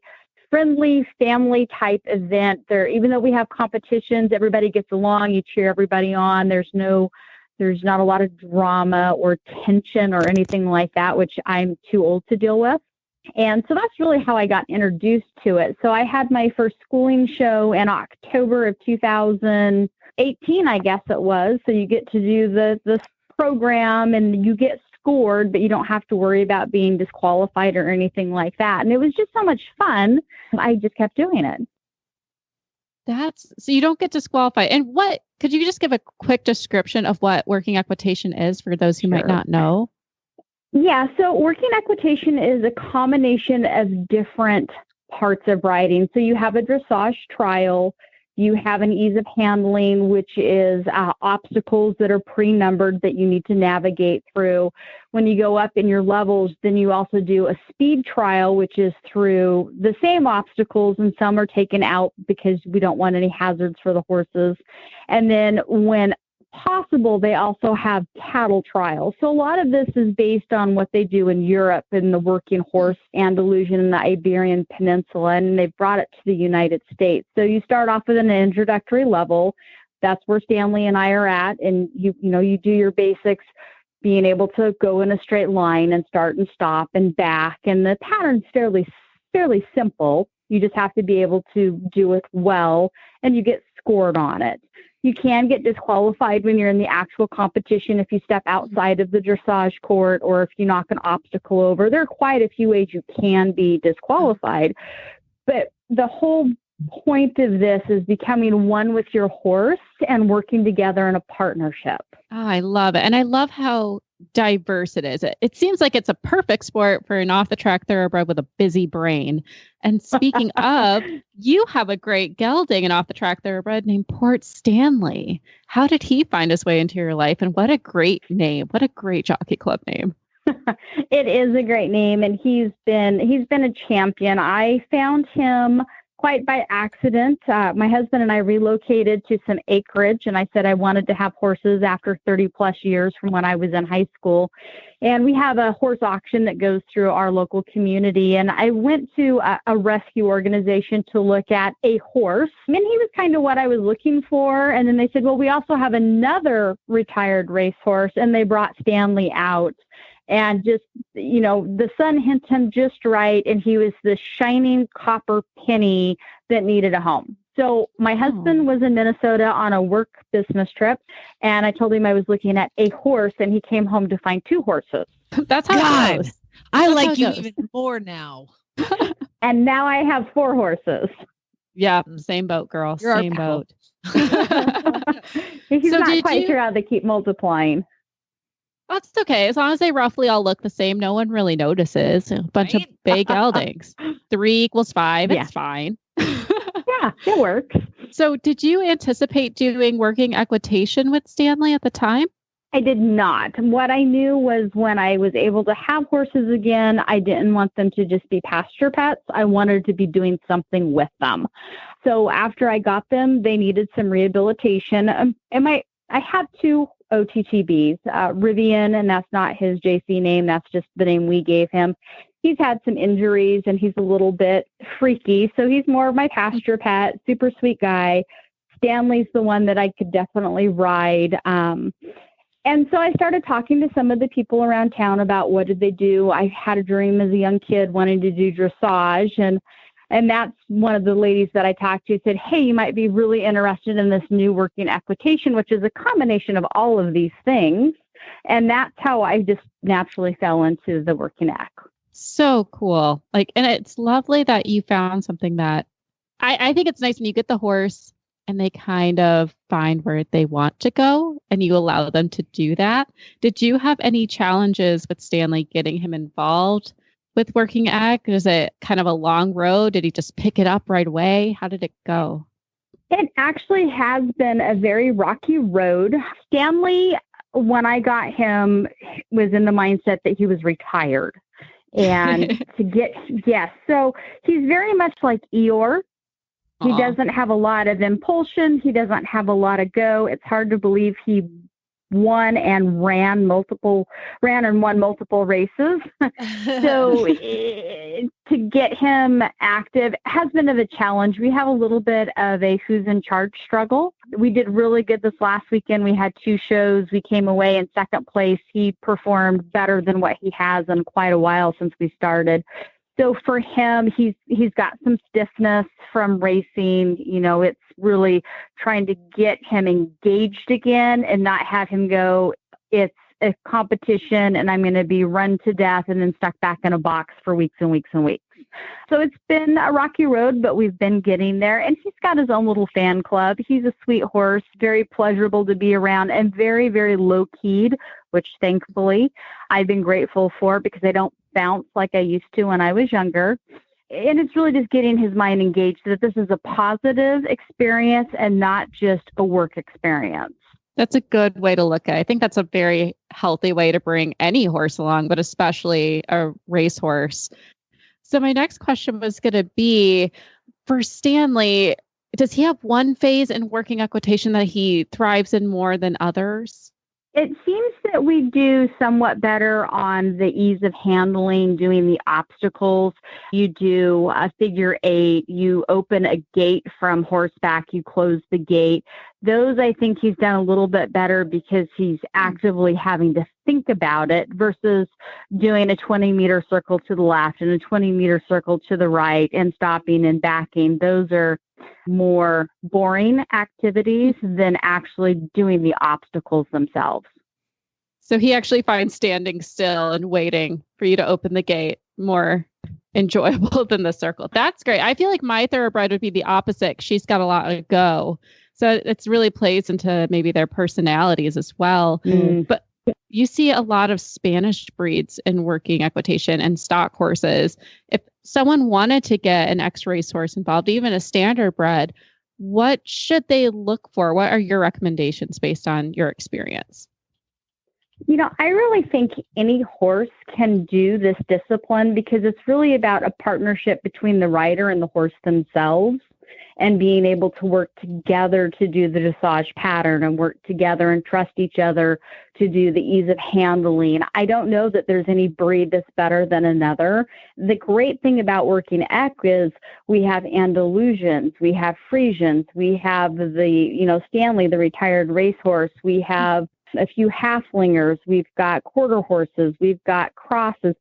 friendly family type event. There, even though we have competitions, everybody gets along, you cheer everybody on. There's not a lot of drama or tension or anything like that, which I'm too old to deal with. And so that's really how I got introduced to it. So I had my first schooling show in October of 2018, I guess it was. So you get to do the program and you get scored, but you don't have to worry about being disqualified or anything like that. And it was just so much fun. I just kept doing it. So you don't get disqualified. And could you just give a quick description of what working equitation is for those who might not know? Yeah, so working equitation is a combination of different parts of riding. So you have a dressage trial, you have an ease of handling, which is obstacles that are pre-numbered that you need to navigate through. When you go up in your levels, then you also do a speed trial, which is through the same obstacles, and some are taken out because we don't want any hazards for the horses. And then when possible, they also have cattle trials. So a lot of this is based on what they do in Europe in the working horse Andalusian and the Iberian Peninsula, and they've brought it to the United States. So you start off with an introductory level. That's where Stanley and I are at, and you do your basics, being able to go in a straight line and start and stop and back, and the pattern's fairly simple. You just have to be able to do it well, and you get scored on it. You can get disqualified when you're in the actual competition if you step outside of the dressage court or if you knock an obstacle over. There are quite a few ways you can be disqualified. But the whole point of this is becoming one with your horse and working together in a partnership. Oh, I love it. And I love how diverse it is. It seems like it's a perfect sport for an off-the-track thoroughbred with a busy brain. And speaking of, you have a great gelding, an off-the-track thoroughbred named Port Stanley. How did he find his way into your life? And what a great name. What a great jockey club name. It is a great name, and he's been a champion. I found him quite by accident. My husband and I relocated to some acreage, and I said I wanted to have horses after 30 plus years from when I was in high school. And we have a horse auction that goes through our local community. And I went to a rescue organization to look at a horse. And he was kind of what I was looking for. And then they said, well, we also have another retired racehorse. And they brought Stanley out. And just, the sun hit him just right. And he was the shining copper penny that needed a home. So my husband was in Minnesota on a work business trip. And I told him I was looking at a horse, and he came home to find two horses. That's how it goes. I like you even more now. And now I have 4 horses. Yeah, same boat, girl. You're same boat. He's not quite sure how they keep multiplying. That's okay. As long as they roughly all look the same, no one really notices. A bunch of big geldings. 3 equals 5. It's fine. Yeah, it works. So did you anticipate doing working equitation with Stanley at the time? I did not. What I knew was when I was able to have horses again, I didn't want them to just be pasture pets. I wanted to be doing something with them. So after I got them, they needed some rehabilitation. I had 2 OTTBs, Rivian, and that's not his JC name. That's just the name we gave him. He's had some injuries, and he's a little bit freaky. So he's more of my pasture pet, super sweet guy. Stanley's the one that I could definitely ride. And so I started talking to some of the people around town about what did they do. I had a dream as a young kid wanting to do dressage. And that's one of the ladies that I talked to said, hey, you might be really interested in this new Working Equitation, which is a combination of all of these things. And that's how I just naturally fell into the Working Eq. So cool. And it's lovely that you found something that I think it's nice when you get the horse and they kind of find where they want to go and you allow them to do that. Did you have any challenges with Stanley getting him involved with Working Eq? Was it kind of a long road? Did he just pick it up right away? How did it go? It actually has been a very rocky road. Stanley, when I got him, was in the mindset that he was retired. And so he's very much like Eeyore. He doesn't have a lot of impulsion. He doesn't have a lot of go. It's hard to believe he won and won multiple races. So to get him active has been a challenge. We have a little bit of a who's in charge struggle. We did really good this last weekend. We had 2 shows. We came away in second place. He performed better than what he has in quite a while since we started. So for him, he's got some stiffness from racing. It's really trying to get him engaged again and not have him go, it's a competition and I'm going to be run to death and then stuck back in a box for weeks and weeks and weeks. So it's been a rocky road, but we've been getting there. And he's got his own little fan club. He's a sweet horse, very pleasurable to be around and very, very low-keyed, which thankfully I've been grateful for because I don't bounce like I used to when I was younger. And it's really just getting his mind engaged that this is a positive experience and not just a work experience. That's a good way to look at it. I think that's a very healthy way to bring any horse along, but especially a racehorse. So my next question was going to be, for Stanley, does he have one phase in Working Equitation that he thrives in more than others? It seems that we do somewhat better on the ease of handling, doing the obstacles. You do a figure 8, you open a gate from horseback, you close the gate. Those I think he's done a little bit better because he's actively having to think about it versus doing a 20-meter circle to the left and a 20-meter circle to the right and stopping and backing. Those are more boring activities than actually doing the obstacles themselves. So he actually finds standing still and waiting for you to open the gate more enjoyable than the circle. That's great. I feel like my thoroughbred would be the opposite. She's got a lot to go. So it really plays into maybe their personalities as well. But you see a lot of Spanish breeds in Working Equitation and stock horses. If someone wanted to get an ex-race horse involved, even a standard bred, what should they look for? What are your recommendations based on your experience? I really think any horse can do this discipline because it's really about a partnership between the rider and the horse themselves and being able to work together to do the dressage pattern and work together and trust each other to do the ease of handling. I don't know that there's any breed that's better than another. The great thing about Working Eq is we have Andalusians, we have Frisians, we have the, Stanley, the retired racehorse, we have a few halflingers, we've got quarter horses, we've got crosses.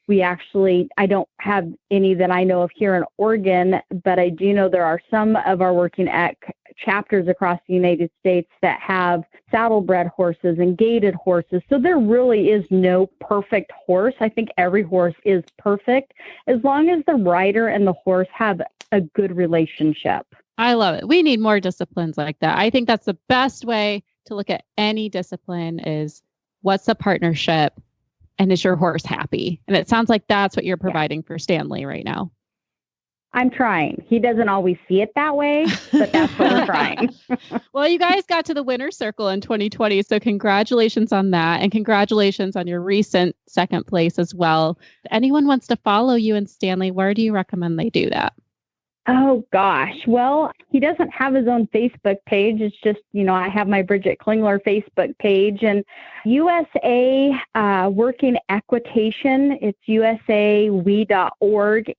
I don't have any that I know of here in Oregon, but I do know there are some of our Working Eq chapters across the United States that have saddlebred horses and gaited horses. So there really is no perfect horse. I think every horse is perfect as long as the rider and the horse have a good relationship. I love it. We need more disciplines like that. I think that's the best way to look at any discipline is what's the partnership? And is your horse happy? And it sounds like that's what you're providing for Stanley right now. I'm trying. He doesn't always see it that way, but that's what we're trying. Well, you guys got to the winner's circle in 2020. So congratulations on that. And congratulations on your recent second place as well. If anyone wants to follow you and Stanley, where do you recommend they do that? Oh, gosh. Well, he doesn't have his own Facebook page. It's just, I have my Bridgett Klingler Facebook page. And USA Working Equitation, it's usawe.org,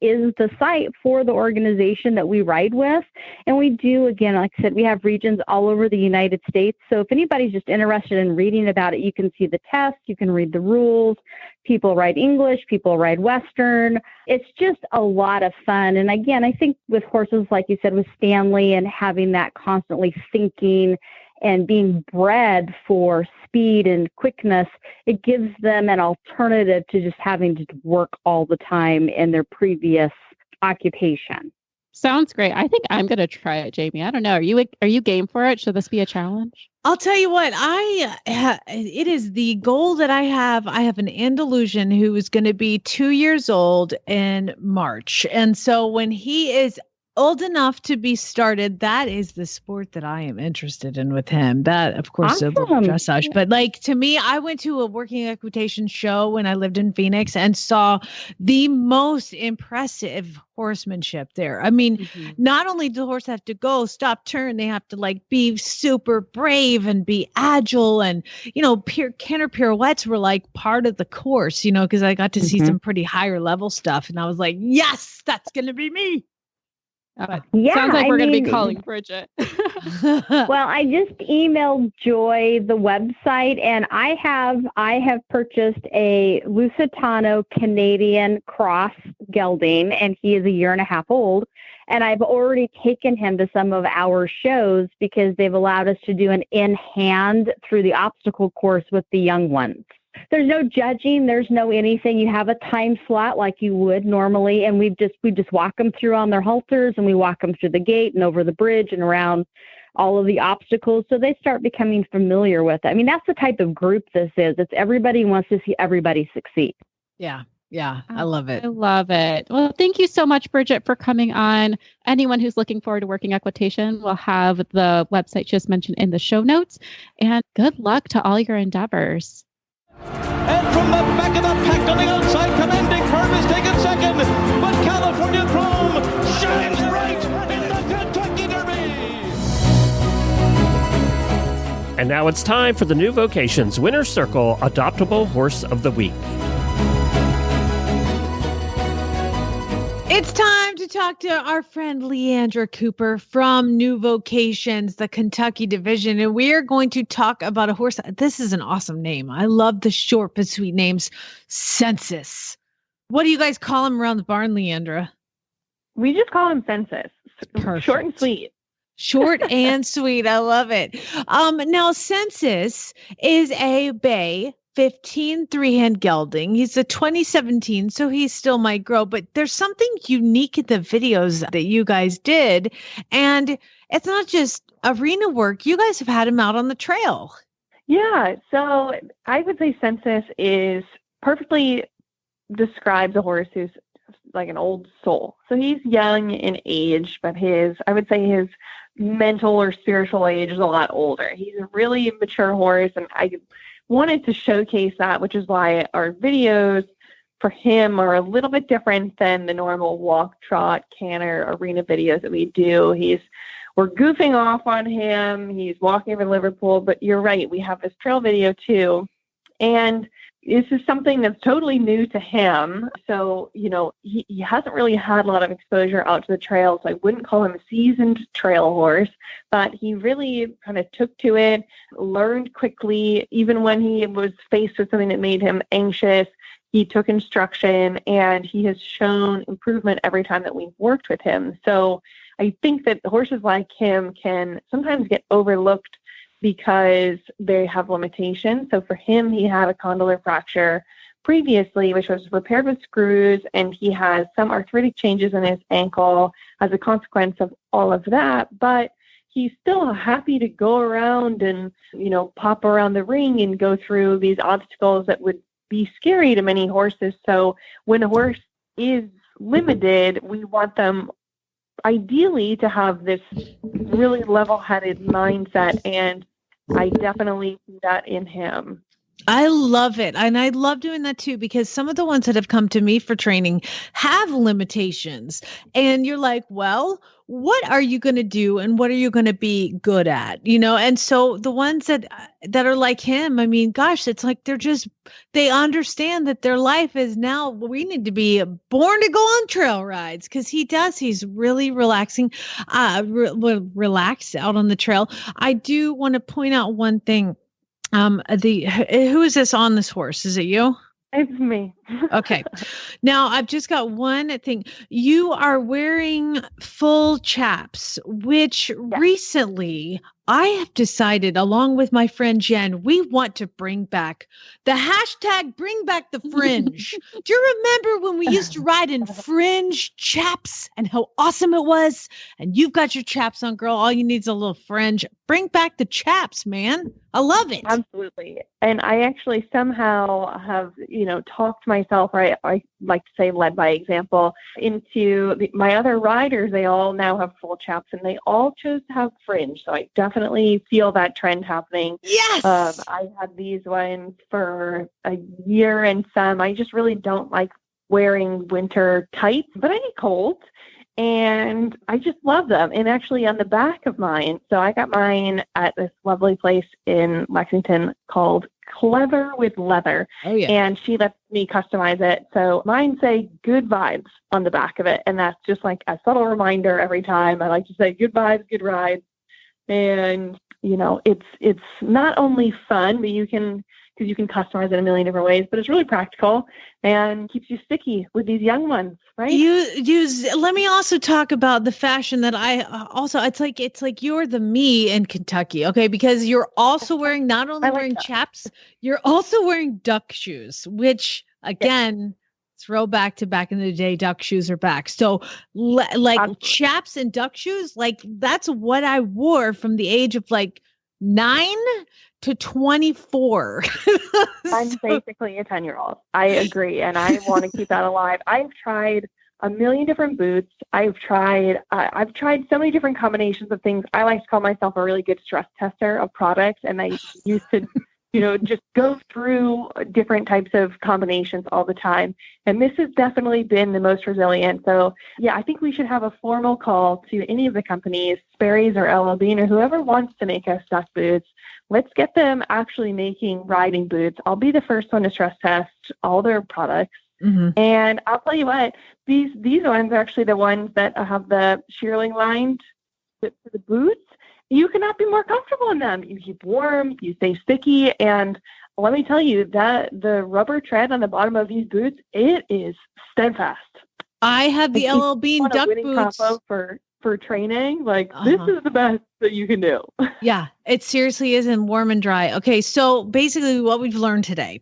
is the site for the organization that we ride with. And we do, again, like I said, we have regions all over the United States. So if anybody's just interested in reading about it, you can see the test, you can read the rules. People ride English, people ride Western. It's just a lot of fun. And again, I think with horses, like you said, with Stanley and having that constantly thinking and being bred for speed and quickness, it gives them an alternative to just having to work all the time in their previous occupation. Sounds great. I think I'm going to try it, Jamie. I don't know. Are you game for it? Should this be a challenge? I'll tell you what, it is the goal that I have. I have an Andalusian who is going to be 2 years old in March. And so when he is old enough to be started, that is the sport that I am interested in with him. That, of course, awesome. A little dressage. But to me, I went to a working equitation show when I lived in Phoenix and saw the most impressive horsemanship there. I mean, not only do the horse have to go, stop, turn, they have to be super brave and be agile. And, canter pirouettes were part of the course, because I got to see some pretty higher level stuff. And I was like, yes, that's going to be me. Sounds like we're going to be calling Bridgett. Well, I just emailed Joy the website, and I have purchased a Lusitano Canadian cross gelding, and he is 1.5 years old. And I've already taken him to some of our shows because they've allowed us to do an in-hand through the obstacle course with the young ones. There's no judging. There's no anything. You have a time slot like you would normally. And we just walk them through on their halters, and we walk them through the gate and over the bridge and around all of the obstacles. So they start becoming familiar with it. I mean, that's the type of group this is. It's everybody wants to see everybody succeed. Yeah. Yeah. I love it. I love it. Well, thank you so much, Bridgett, for coming on. Anyone who's looking forward to working equitation will have the website just mentioned in the show notes. And good luck to all your endeavors. And from the back of the pack on the outside, Commanding Curve is taken second, but California Chrome shines bright in the Kentucky Derby. And now it's time for the new Vocations Winner's Circle Adoptable Horse of the Week. It's time to talk to our friend Leandra Cooper from New Vocations, the Kentucky division, and we are going to talk about a horse. This is an awesome name. I love the short but sweet names. Census. What do you guys call him around the barn, Leandra? We just call him Census. Perfect. Short and sweet. Short and sweet. I love it. Now, Census is a bay 15 three-hand gelding. He's a 2017, so he still might grow, but there's something unique in the videos that you guys did. And it's not just arena work. You guys have had him out on the trail. Yeah. So I would say Census is perfectly describes a horse who's like an old soul. So he's young in age, but I would say his mental or spiritual age is a lot older. He's a really mature horse, and I wanted to showcase that, which is why our videos for him are a little bit different than the normal walk, trot, canter, arena videos that we do. We're goofing off on him. He's walking over Liverpool, but you're right. We have this trail video too. And this is something that's totally new to him. So, he hasn't really had a lot of exposure out to the trail. So I wouldn't call him a seasoned trail horse, but he really kind of took to it, learned quickly. Even when he was faced with something that made him anxious, he took instruction, and he has shown improvement every time that we've worked with him. So I think that horses like him can sometimes get overlooked because they have limitations. So for him, he had a condylar fracture previously, which was repaired with screws, and he has some arthritic changes in his ankle as a consequence of all of that. But he's still happy to go around and, pop around the ring and go through these obstacles that would be scary to many horses. So when a horse is limited, we want them ideally to have this really level-headed mindset, and I definitely see that in him. I love it. And I love doing that too, because some of the ones that have come to me for training have limitations. And you're like, well, what are you going to do and what are you going to be good at? And so the ones that are like him, I mean, gosh, it's like they understand that their life is now, we need to be born to go on trail rides, because he's really relaxing, relaxed out on the trail. I do want to point out one thing. Who is this on this horse? Is it you? It's me. Okay. Now I've just got one thing. You are wearing full chaps, which recently I have decided, along with my friend Jen, we want to bring back the hashtag bring back the fringe. Do you remember when we used to ride in fringe chaps and how awesome it was? And you've got your chaps on, girl. All you need is a little fringe. Bring back the chaps, man. I love it. Absolutely. And I actually somehow have, talked myself, right? I like to say led by example, into my other riders. They all now have full chaps and they all chose to have fringe. So I definitely feel that trend happening. Yes. I had these ones for a year and some. I just really don't like wearing winter tights, but I get cold. And I just love them. And actually on the back of mine, so I got mine at this lovely place in Lexington called Clever with Leather. Oh, yeah. And she lets me customize it. So mine say good vibes on the back of it. And that's just like a subtle reminder every time. I like to say good vibes, good rides. And, it's not only fun, but you can customize it in a million different ways, but it's really practical and keeps you sticky with these young ones, right? Let me also talk about the fashion that it's like you're the me in Kentucky, okay? Because you're also wearing, not only wearing chaps, you're also wearing duck shoes, which again, throwback to back in the day, duck shoes are back. So Absolutely. Chaps and duck shoes, like that's what I wore from the age of 9 to 24. I'm basically a 10-year-old. I agree. And I want to keep that alive. I've tried a million different boots. I've tried so many different combinations of things. I like to call myself a really good stress tester of products. And I used to, just go through different types of combinations all the time. And this has definitely been the most resilient. So I think we should have a formal call to any of the companies, Sperry's or LL Bean or whoever wants to make us duck boots. Let's get them actually making riding boots. I'll be the first one to stress test all their products. Mm-hmm. And I'll tell you what, these ones are actually the ones that have the shearling lined for the boots. You cannot be more comfortable in them. You keep warm, you stay sticky, and let me tell you that the rubber tread on the bottom of these boots, it is steadfast. I have the LL Bean duck boots for training. This is the best that you can do. Yeah, it seriously is, and warm and dry. Okay, so basically what we've learned today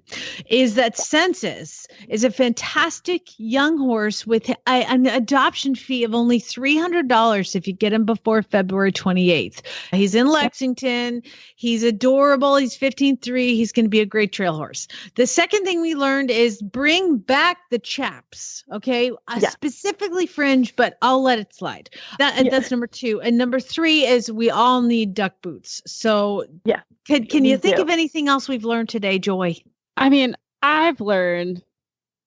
is that Census is a fantastic young horse with an adoption fee of only $300 if you get him before February 28th. He's in Lexington. He's adorable. He's 15.3. He's going to be a great trail horse. The second thing we learned is bring back the chaps, okay? Specifically fringe, but I'll let it slide. That's number 2. And number 3 is we all need duck boots. So can you think of anything else we've learned today, Joy? I mean, I've learned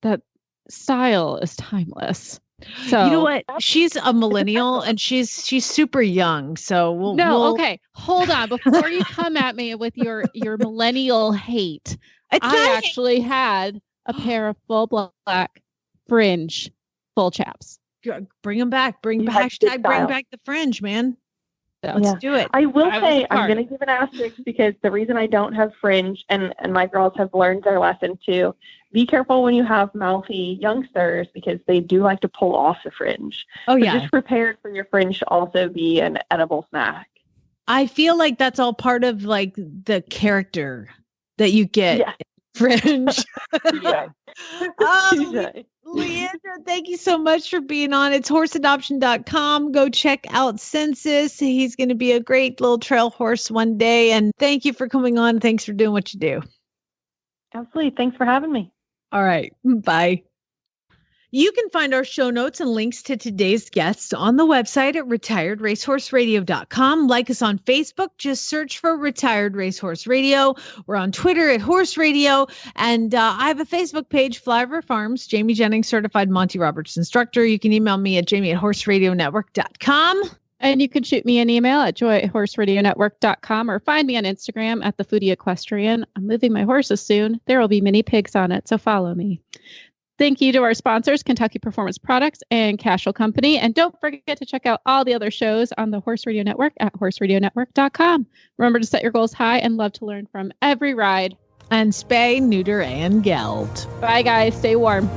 that style is timeless. So you know what? She's a millennial and she's super young. So okay. Hold on. Before you come at me with your millennial hate, I actually had a pair of full black fringe full chaps. Bring them back. Bring back the fringe, man. Let's do it. I will say I'm going to give an asterisk because the reason I don't have fringe and my girls have learned their lesson too. Be careful when you have mouthy youngsters because they do like to pull off the fringe. So just prepared for your fringe to also be an edible snack. I feel like that's all part of the character that you get. Yeah. Fringe. Leandra, thank you so much for being on. It's horseadoption.com. Go check out Census. He's going to be a great little trail horse one day. And thank you for coming on. Thanks for doing what you do. Absolutely. Thanks for having me. All right. Bye. You can find our show notes and links to today's guests on the website at retiredracehorse.com. Like us on Facebook. Just search for Retired Racehorse Radio. We're on Twitter at Horse Radio. And I have a Facebook page, Flyover Farms, Jamie Jennings, certified Monty Roberts instructor. You can email me at jamie@horseradionetwork.com. And you can shoot me an email at joy@horseradionetwork.com or find me on Instagram at the Foodie Equestrian. I'm moving my horses soon. There will be mini pigs on it, so follow me. Thank you to our sponsors, Kentucky Performance Products and Cashel Company. And don't forget to check out all the other shows on the Horse Radio Network at horseradionetwork.com. Remember to set your goals high and love to learn from every ride. And spay, neuter, and geld. Bye, guys. Stay warm.